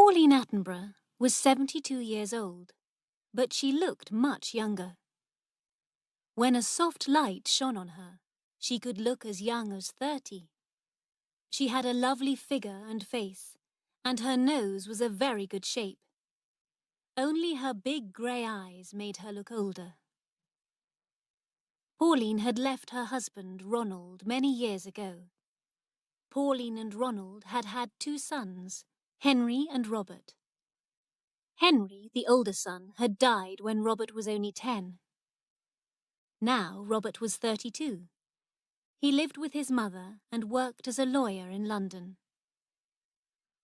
Pauline Attenborough was 72 years old, but she looked much younger. When a soft light shone on her, she could look as young as 30. She had a lovely figure and face, and her nose was a very good shape. Only her big grey eyes made her look older. Pauline had left her husband, Ronald, many years ago. Pauline and Ronald had had 2 sons, Henry and Robert. Henry, the older son, had died when Robert was only 10. Now Robert was 32. He lived with his mother and worked as a lawyer in London.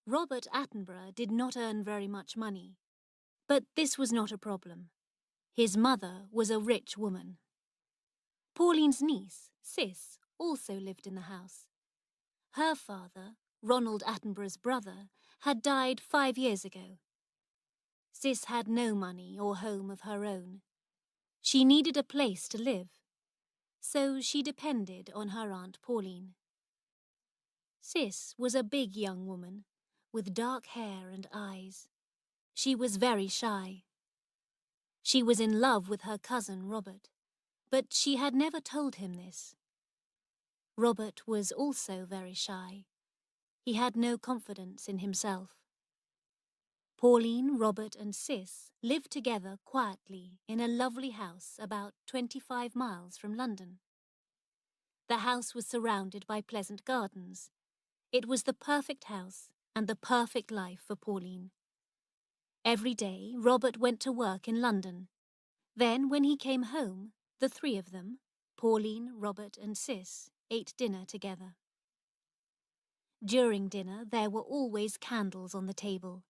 Robert Attenborough did not earn very much money, but this was not a problem. His mother was a rich woman. Pauline's niece, Cis, also lived in the house. Her father, Ronald Attenborough's brother, had died 5 years ago. Cis had no money or home of her own. She needed a place to live, so she depended on her Aunt Pauline. Cis was a big young woman, with dark hair and eyes. She was very shy. She was in love with her cousin Robert, but she had never told him this. Robert was also very shy. He had no confidence in himself. Pauline, Robert and Cis lived together quietly in a lovely house about 25 miles from London. The house was surrounded by pleasant gardens. It was the perfect house and the perfect life for Pauline. Every day, Robert went to work in London. Then, when he came home, the 3 of them, Pauline, Robert and Cis, ate dinner together. During dinner, there were always candles on the table.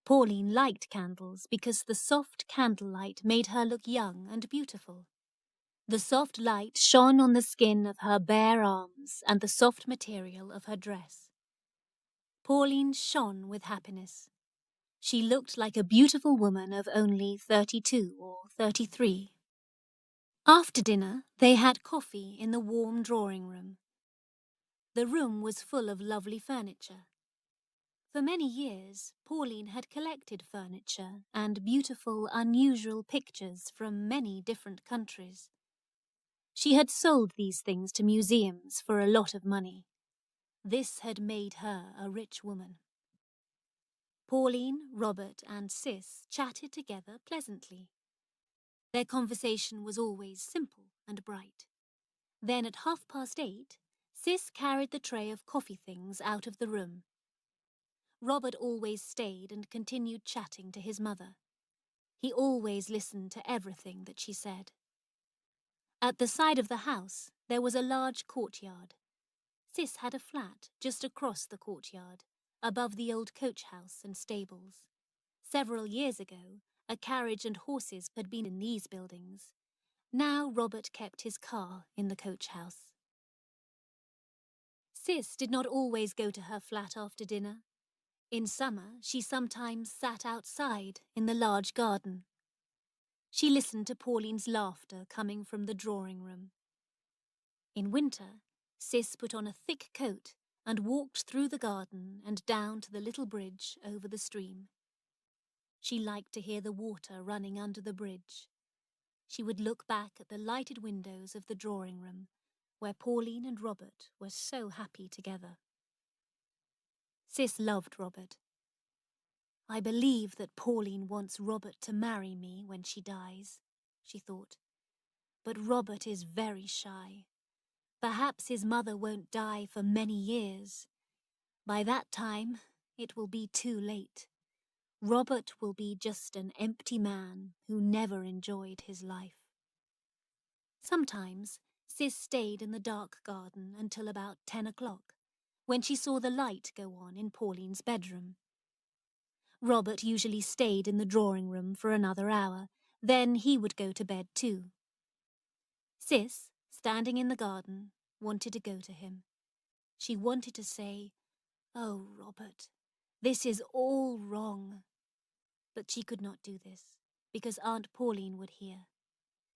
Pauline liked candles because the soft candlelight made her look young and beautiful. The soft light shone on the skin of her bare arms and the soft material of her dress. Pauline shone with happiness. She looked like a beautiful woman of only 32 or 33. After dinner, they had coffee in the warm drawing room. The room was full of lovely furniture. For many years, Pauline had collected furniture and beautiful, unusual pictures from many different countries. She had sold these things to museums for a lot of money. This had made her a rich woman. Pauline, Robert and Cis chatted together pleasantly. Their conversation was always simple and bright. Then at 8:30, Cis carried the tray of coffee things out of the room. Robert always stayed and continued chatting to his mother. He always listened to everything that she said. At the side of the house, there was a large courtyard. Cis had a flat just across the courtyard, above the old coach house and stables. Several years ago, a carriage and horses had been in these buildings. Now Robert kept his car in the coach house. Cis did not always go to her flat after dinner. In summer, she sometimes sat outside in the large garden. She listened to Pauline's laughter coming from the drawing room. In winter, Cis put on a thick coat and walked through the garden and down to the little bridge over the stream. She liked to hear the water running under the bridge. She would look back at the lighted windows of the drawing room, where Pauline and Robert were so happy together. Cis loved Robert. "I believe that Pauline wants Robert to marry me when she dies," she thought. "But Robert is very shy. Perhaps his mother won't die for many years. By that time, it will be too late. Robert will be just an empty man who never enjoyed his life." Sometimes, Cis stayed in the dark garden until about 10 o'clock, when she saw the light go on in Pauline's bedroom. Robert usually stayed in the drawing room for another hour, then he would go to bed too. Cis, standing in the garden, wanted to go to him. She wanted to say, "Oh, Robert, this is all wrong." But she could not do this, because Aunt Pauline would hear.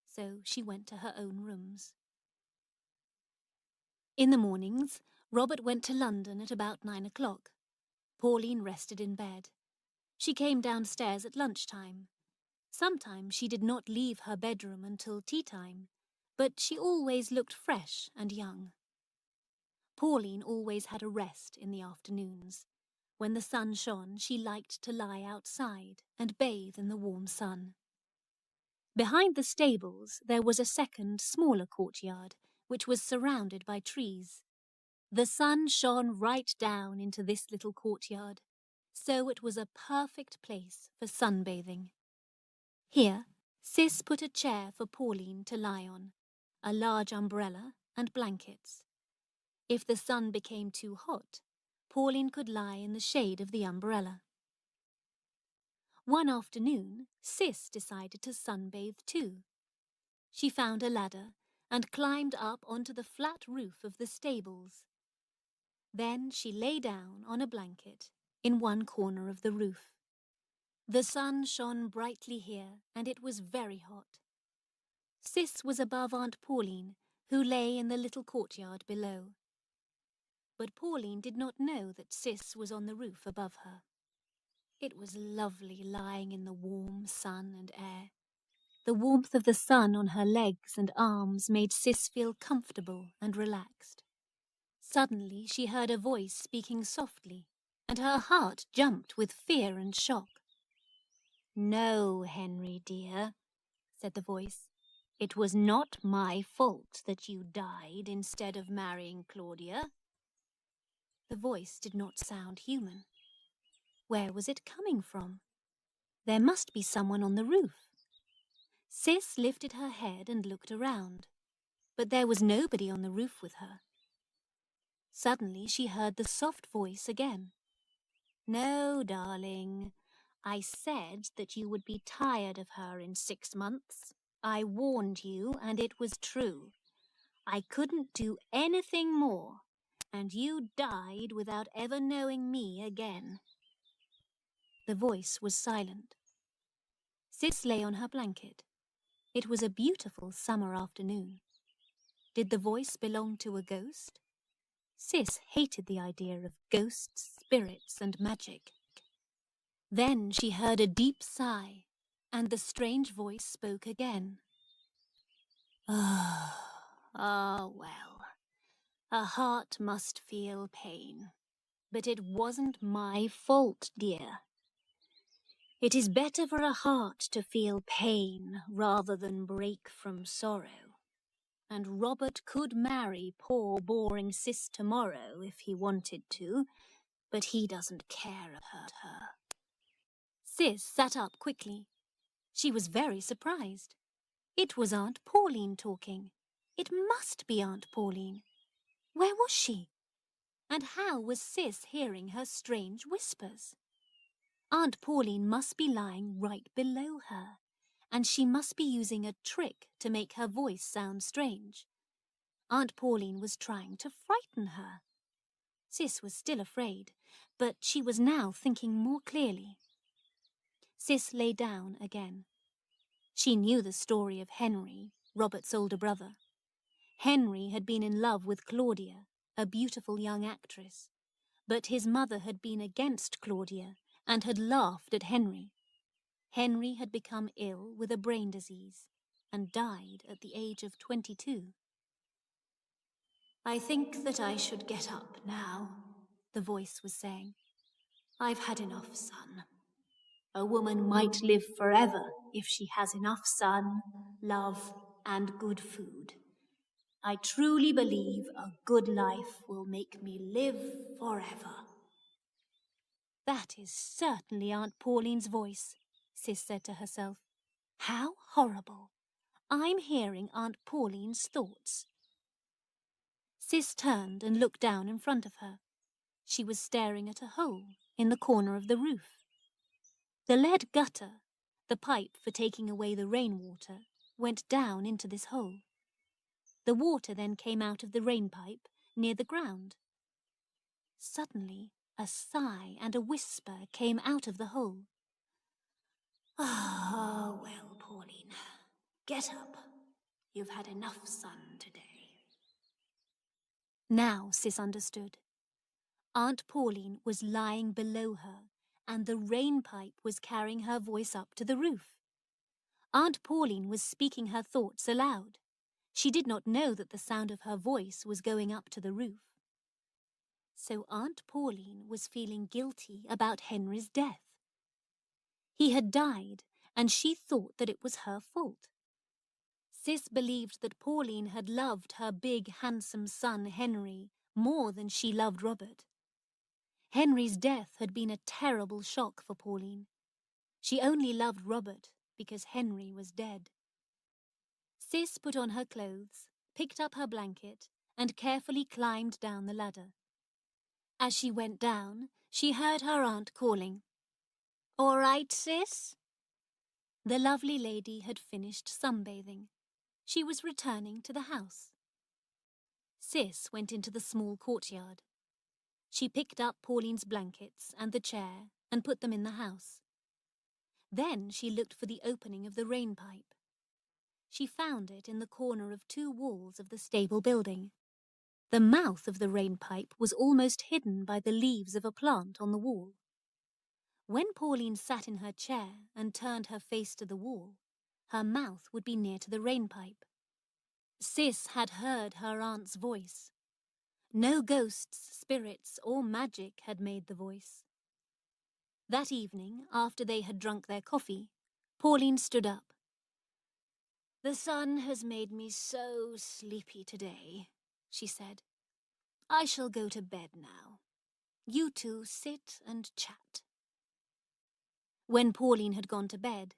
So she went to her own rooms. In the mornings, Robert went to London at about 9 o'clock. Pauline rested in bed. She came downstairs at lunchtime. Sometimes she did not leave her bedroom until tea time, but she always looked fresh and young. Pauline always had a rest in the afternoons. When the sun shone, she liked to lie outside and bathe in the warm sun. Behind the stables there was a second, smaller courtyard, which was surrounded by trees. The sun shone right down into this little courtyard, so it was a perfect place for sunbathing. Here, Sis put a chair for Pauline to lie on, a large umbrella and blankets. If the sun became too hot, Pauline could lie in the shade of the umbrella. One afternoon, Sis decided to sunbathe too. She found a ladder and climbed up onto the flat roof of the stables. Then she lay down on a blanket in one corner of the roof. The sun shone brightly here, and it was very hot. Sis was above Aunt Pauline, who lay in the little courtyard below. But Pauline did not know that Sis was on the roof above her. It was lovely lying in the warm sun and air. The warmth of the sun on her legs and arms made Sis feel comfortable and relaxed. Suddenly she heard a voice speaking softly, and her heart jumped with fear and shock. "No, Henry dear," said the voice. "It was not my fault that you died instead of marrying Claudia." The voice did not sound human. Where was it coming from? There must be someone on the roof. Sis lifted her head and looked around, but there was nobody on the roof with her. Suddenly she heard the soft voice again. "No, darling. I said that you would be tired of her in 6 months. I warned you, and it was true. I couldn't do anything more, and you died without ever knowing me again." The voice was silent. Sis lay on her blanket. It was a beautiful summer afternoon. Did the voice belong to a ghost? Sis hated the idea of ghosts, spirits, and magic. Then she heard a deep sigh, and the strange voice spoke again. Well, a heart must feel pain, but it wasn't my fault, dear. It is better for a heart to feel pain rather than break from sorrow. And Robert could marry poor boring Sis tomorrow if he wanted to, but he doesn't care about her. Sis sat up quickly. She was very surprised. It was Aunt Pauline talking. It must be Aunt Pauline. Where was she? And how was Sis hearing her strange whispers? Aunt Pauline must be lying right below her, and she must be using a trick to make her voice sound strange. Aunt Pauline was trying to frighten her. Sis was still afraid, but she was now thinking more clearly. Sis lay down again. She knew the story of Henry, Robert's older brother. Henry had been in love with Claudia, a beautiful young actress, but his mother had been against Claudia and had laughed at Henry. Henry had become ill with a brain disease and died at the age of 22. "I think that I should get up now," the voice was saying. "I've had enough sun. A woman might live forever if she has enough sun, love, and good food. I truly believe a good life will make me live forever." "That is certainly Aunt Pauline's voice," Sis said to herself. "How horrible! I'm hearing Aunt Pauline's thoughts." Sis turned and looked down in front of her. She was staring at a hole in the corner of the roof. The lead gutter, the pipe for taking away the rainwater, went down into this hole. The water then came out of the rainpipe near the ground. Suddenly, a sigh and a whisper came out of the hole. Well, Pauline, get up. You've had enough sun today." Now Sis understood. Aunt Pauline was lying below her, and the rain pipe was carrying her voice up to the roof. Aunt Pauline was speaking her thoughts aloud. She did not know that the sound of her voice was going up to the roof. So Aunt Pauline was feeling guilty about Henry's death. He had died, and she thought that it was her fault. Sis believed that Pauline had loved her big, handsome son, Henry, more than she loved Robert. Henry's death had been a terrible shock for Pauline. She only loved Robert because Henry was dead. Sis put on her clothes, picked up her blanket, and carefully climbed down the ladder. As she went down, she heard her aunt calling, "All right, Sis?" The lovely lady had finished sunbathing. She was returning to the house. Sis went into the small courtyard. She picked up Pauline's blankets and the chair and put them in the house. Then she looked for the opening of the rain pipe. She found it in the corner of two walls of the stable building. The mouth of the rain pipe was almost hidden by the leaves of a plant on the wall. When Pauline sat in her chair and turned her face to the wall, her mouth would be near to the rain pipe. Sis had heard her aunt's voice. No ghosts, spirits, or magic had made the voice. That evening, after they had drunk their coffee, Pauline stood up. "The sun has made me so sleepy today," she said. "I shall go to bed now. You two sit and chat." When Pauline had gone to bed,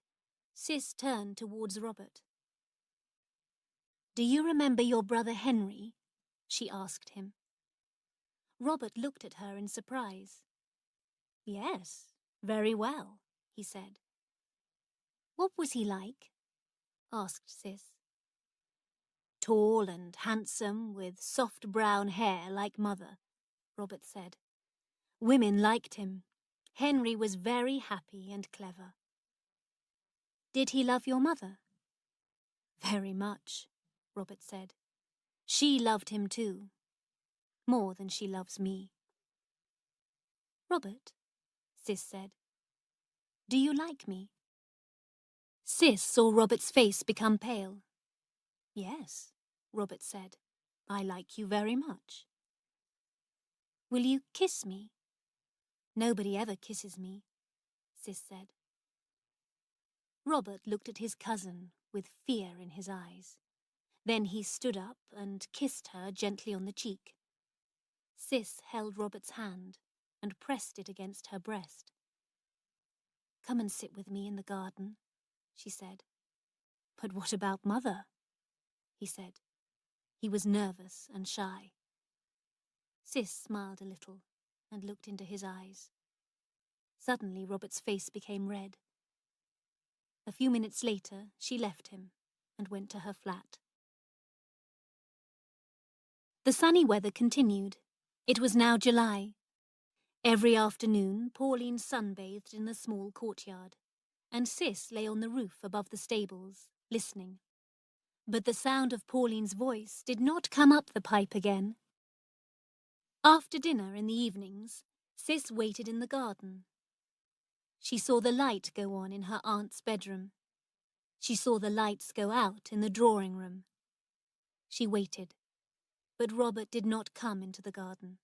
Sis turned towards Robert. "Do you remember your brother Henry?" she asked him. Robert looked at her in surprise. "Yes, very well," he said. "What was he like?" asked Sis. "Tall and handsome, with soft brown hair like Mother," Robert said. "Women liked him. Henry was very happy and clever." "Did he love your mother?" "Very much," Robert said. "She loved him too, more than she loves me." "Robert," Sis said, "do you like me?" Sis saw Robert's face become pale. "Yes," Robert said, "I like you very much." "Will you kiss me?" "Nobody ever kisses me," Sis said. Robert looked at his cousin with fear in his eyes. Then he stood up and kissed her gently on the cheek. Sis held Robert's hand and pressed it against her breast. "Come and sit with me in the garden," she said. "But what about Mother?" he said. He was nervous and shy. Sis smiled a little and looked into his eyes. Suddenly Robert's face became red. A few minutes later, she left him and went to her flat. The sunny weather continued. It was now July. Every afternoon, Pauline sunbathed in the small courtyard, and Sis lay on the roof above the stables, listening. But the sound of Pauline's voice did not come up the pipe again. After dinner in the evenings, Sis waited in the garden. She saw the light go on in her aunt's bedroom. She saw the lights go out in the drawing room. She waited, but Robert did not come into the garden.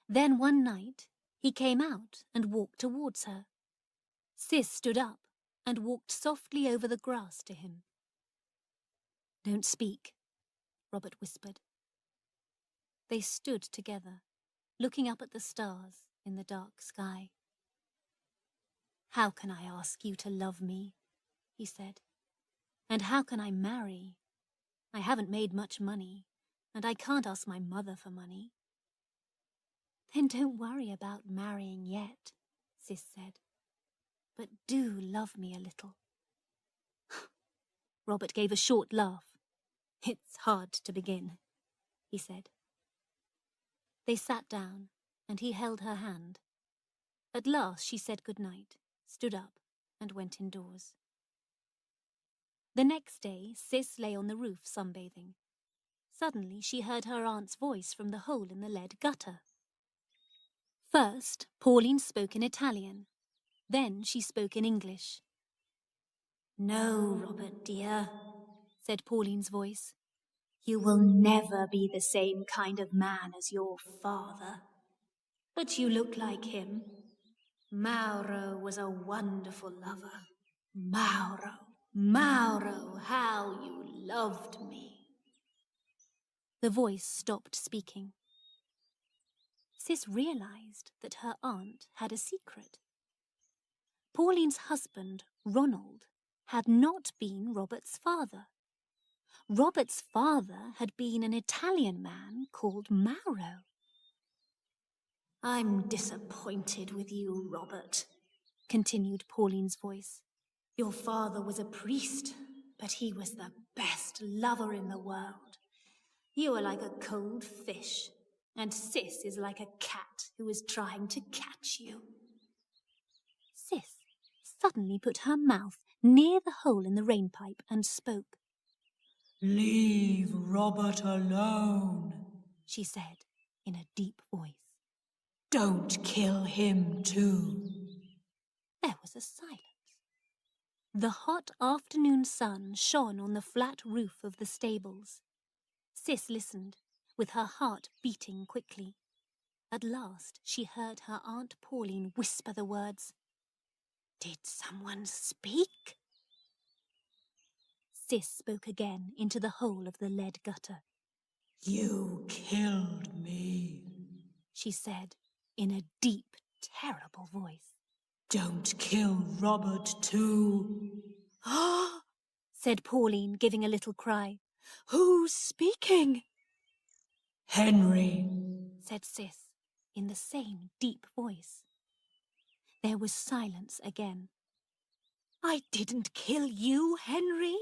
Then one night, he came out and walked towards her. Sis stood up and walked softly over the grass to him. "Don't speak," Robert whispered. They stood together, looking up at the stars in the dark sky. "How can I ask you to love me?" he said. "And how can I marry? I haven't made much money, and I can't ask my mother for money." "Then don't worry about marrying yet," Sis said. "But do love me a little." Robert gave a short laugh. "It's hard to begin," he said. They sat down, and he held her hand. At last she said good night, stood up, and went indoors. The next day, Sis lay on the roof sunbathing. Suddenly she heard her aunt's voice from the hole in the lead gutter. First, Pauline spoke in Italian. Then she spoke in English. "No, Robert, dear," said Pauline's voice. "You will never be the same kind of man as your father. But you look like him. Mauro was a wonderful lover. Mauro, Mauro, how you loved me." The voice stopped speaking. Cis realized that her aunt had a secret. Pauline's husband, Ronald, had not been Robert's father. Robert's father had been an Italian man called Mauro. "I'm disappointed with you, Robert," continued Pauline's voice. "Your father was a priest, but he was the best lover in the world. You are like a cold fish, and Cis is like a cat who is trying to catch you." Cis suddenly put her mouth near the hole in the rainpipe and spoke. "Leave Robert alone," she said in a deep voice. "Don't kill him too." There was a silence. The hot afternoon sun shone on the flat roof of the stables. Cis listened, with her heart beating quickly. At last she heard her Aunt Pauline whisper the words, "Did someone speak?" Cis spoke again into the hole of the lead gutter. "You killed me," she said in a deep, terrible voice. "Don't kill Robert too." "Ah!" said Pauline, giving a little cry. "Who's speaking?" "Henry," said Cis, in the same deep voice. There was silence again. "I didn't kill you, Henry,"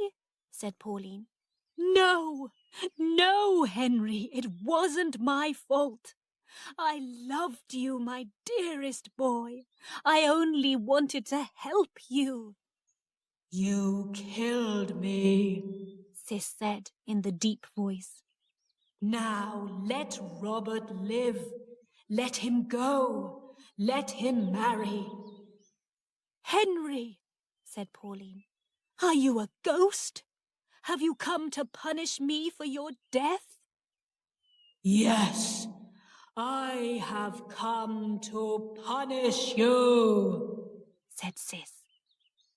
said Pauline. "No, no, Henry, it wasn't my fault. I loved you, my dearest boy. I only wanted to help you." "You killed me," Cis said in the deep voice. "Now let Robert live. Let him go. Let him marry." "Henry," said Pauline, "are you a ghost? Have you come to punish me for your death?" "Yes, I have come to punish you," said Cis,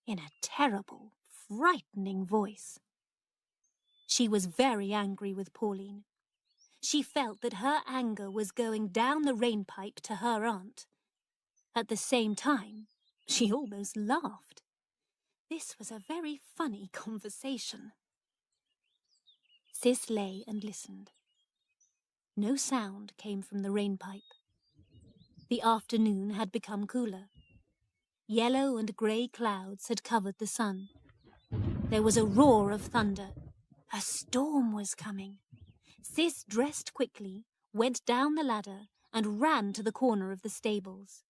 in a terrible, frightening voice. She was very angry with Pauline. She felt that her anger was going down the rainpipe to her aunt. At the same time, she almost laughed. This was a very funny conversation. Cis lay and listened. No sound came from the rainpipe. The afternoon had become cooler. Yellow and grey clouds had covered the sun. There was a roar of thunder. A storm was coming. Cis dressed quickly, went down the ladder, and ran to the corner of the stables.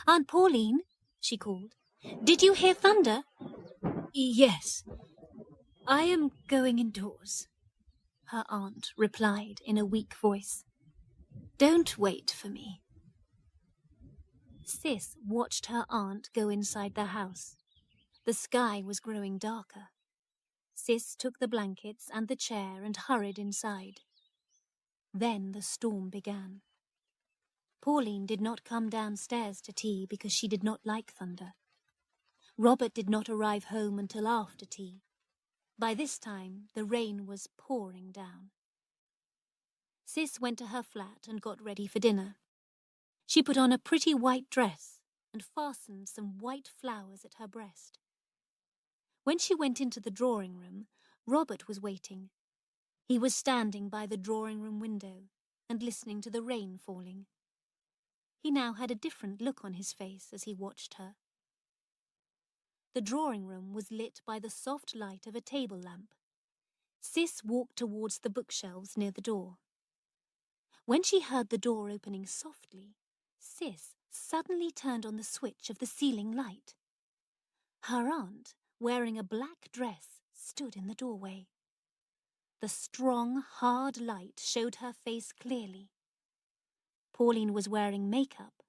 "Aunt Pauline," she called, "did you hear thunder?" "Yes. I am going indoors," her aunt replied in a weak voice. "Don't wait for me." Cis watched her aunt go inside the house. The sky was growing darker. Cis took the blankets and the chair and hurried inside. Then the storm began. Pauline did not come downstairs to tea because she did not like thunder. Robert did not arrive home until after tea. By this time, the rain was pouring down. Cis went to her flat and got ready for dinner. She put on a pretty white dress and fastened some white flowers at her breast. When she went into the drawing room, Robert was waiting. He was standing by the drawing room window and listening to the rain falling. He now had a different look on his face as he watched her. The drawing room was lit by the soft light of a table lamp. Cis walked towards the bookshelves near the door. When she heard the door opening softly, Cis suddenly turned on the switch of the ceiling light. Her aunt, wearing a black dress, stood in the doorway. The strong, hard light showed her face clearly. Pauline was wearing makeup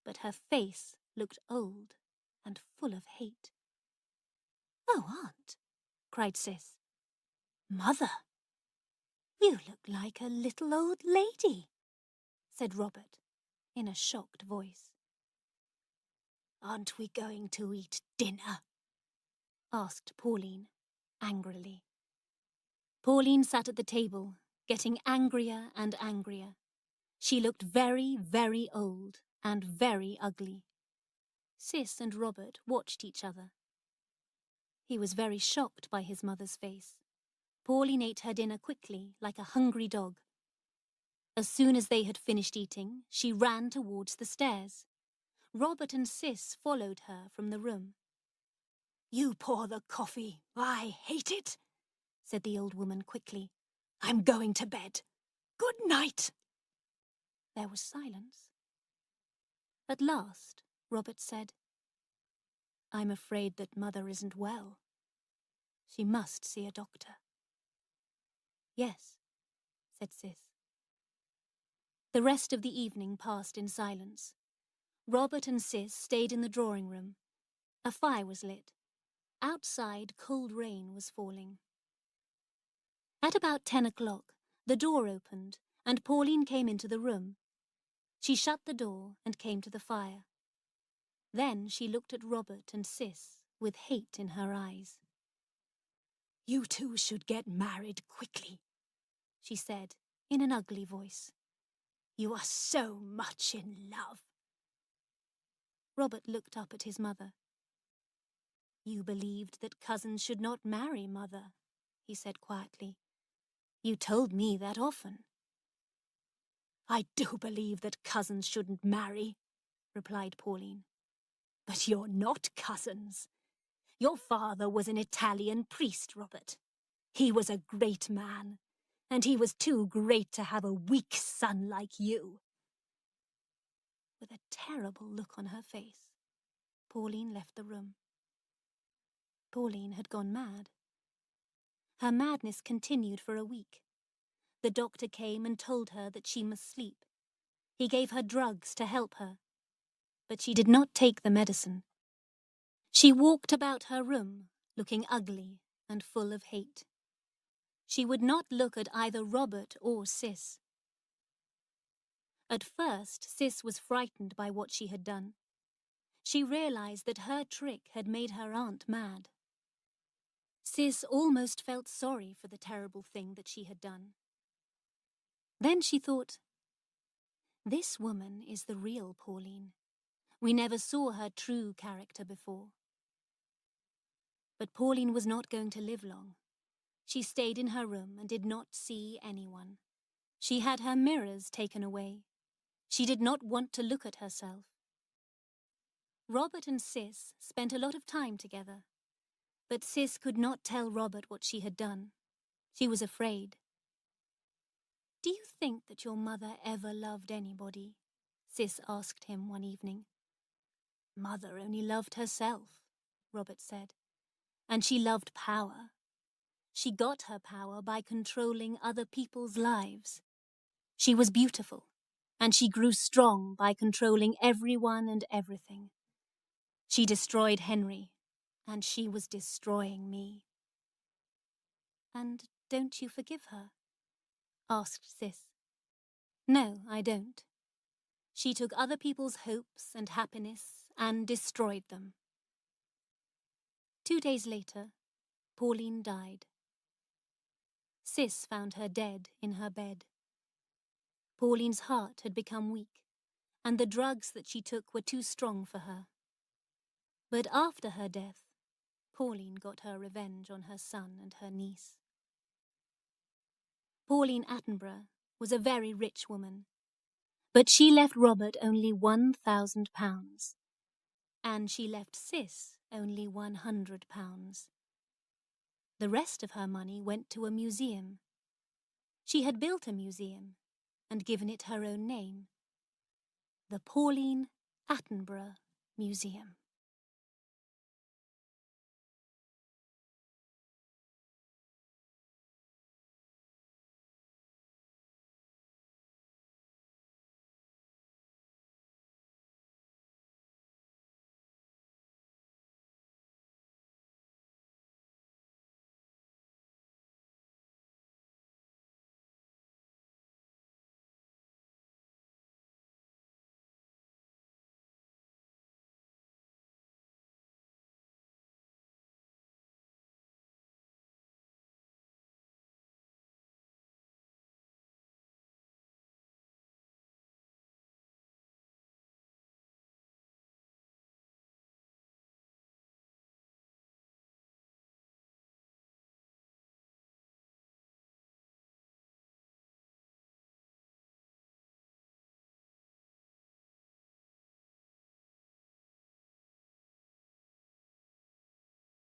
but her face looked old and full of hate. "Oh, Aunt," cried Cis. "Mother, you look like a little old lady," said Robert in a shocked voice. "Aren't we going to eat dinner?" asked Pauline angrily. Pauline sat at the table, getting angrier and angrier. She looked very, very old and very ugly. Cis and Robert watched each other. He was very shocked by his mother's face. Pauline ate her dinner quickly, like a hungry dog. As soon as they had finished eating, she ran towards the stairs. Robert and Cis followed her from the room. "You pour the coffee. I hate it," said the old woman quickly. "I'm going to bed. Good night." There was silence. At last, Robert said, "I'm afraid that Mother isn't well. She must see a doctor." "Yes," said Cis. The rest of the evening passed in silence. Robert and Cis stayed in the drawing room. A fire was lit. Outside, cold rain was falling. At about 10 o'clock, the door opened, and Pauline came into the room. She shut the door and came to the fire. Then she looked at Robert and Cis with hate in her eyes. "You two should get married quickly," she said in an ugly voice. "You are so much in love." Robert looked up at his mother. "You believed that cousins should not marry, Mother," he said quietly. "You told me that often." "I do believe that cousins shouldn't marry," replied Pauline. "But you're not cousins. Your father was an Italian priest, Robert. He was a great man, and he was too great to have a weak son like you." With a terrible look on her face, Pauline left the room. Pauline had gone mad. Her madness continued for a week. The doctor came and told her that she must sleep. He gave her drugs to help her, but she did not take the medicine. She walked about her room, looking ugly and full of hate. She would not look at either Robert or Cis. At first, Cis was frightened by what she had done. She realized that her trick had made her aunt mad. Cis almost felt sorry for the terrible thing that she had done. Then she thought, "This woman is the real Pauline. We never saw her true character before." But Pauline was not going to live long. She stayed in her room and did not see anyone. She had her mirrors taken away. She did not want to look at herself. Robert and Cis spent a lot of time together, but Cis could not tell Robert what she had done. She was afraid. "Do you think that your mother ever loved anybody?" Cis asked him one evening. "Mother only loved herself," Robert said, "and she loved power. She got her power by controlling other people's lives. She was beautiful, and she grew strong by controlling everyone and everything. She destroyed Henry, and she was destroying me." "And don't you forgive her?" asked Cis. "No, I don't. She took other people's hopes and happiness and destroyed them." 2 days later, Pauline died. Cis found her dead in her bed. Pauline's heart had become weak, and the drugs that she took were too strong for her. But after her death, Pauline got her revenge on her son and her niece. Pauline Attenborough was a very rich woman, but she left Robert only £1,000, and she left Cis only £100. The rest of her money went to a museum. She had built a museum and given it her own name, the Pauline Attenborough Museum.